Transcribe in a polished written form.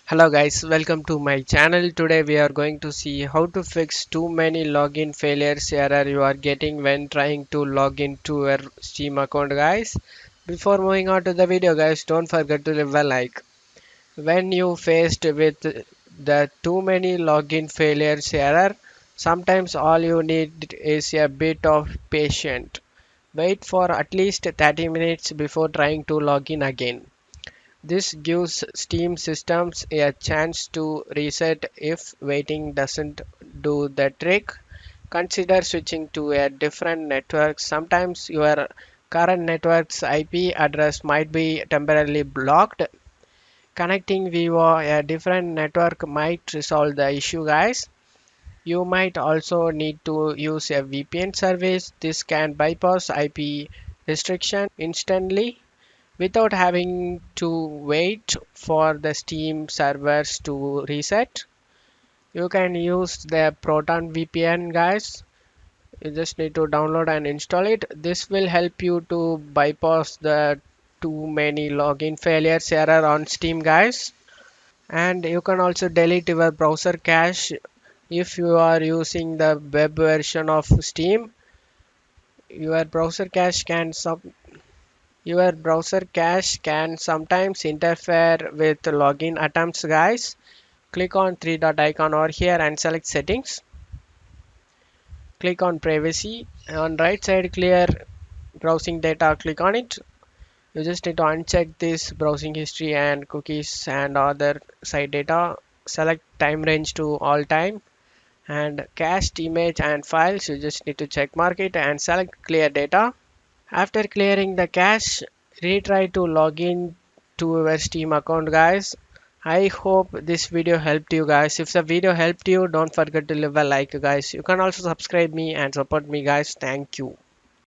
Hello guys, welcome to my channel. Today we are going to see how to fix too many login failures error you are getting when trying to log into your Steam account guys. Before moving on to the video guys, don't forget to leave a like. When you faced with the too many login failures error, sometimes all you need is a bit of patience. Wait for at least 30 minutes before trying to log in again. This gives Steam systems a chance to reset if waiting doesn't do the trick. Consider switching to a different network. Sometimes your current network's IP address might be temporarily blocked. Connecting via a different network might resolve the issue, guys. You might also need to use a VPN service. This can bypass IP restriction instantly without having to wait for the Steam servers to reset. You can use the Proton VPN guys. You just need to download and install it. This will help you to bypass the too many login failures error on Steam guys. And you can also delete your browser cache if you are using the web version of Steam. Your browser cache can sometimes interfere with login attempts guys. Click on three dot icon over here and select settings. Click on privacy. On right side clear browsing data, click on it. You just need to uncheck this browsing history and cookies and other site data. Select time range to all time and cached image and files. You just need to check mark it and select clear data. After clearing the cache, retry to log in to your Steam account guys. I hope this video helped you guys. If the video helped you, don't forget to leave a like guys. You can also subscribe me and support me guys. Thank you.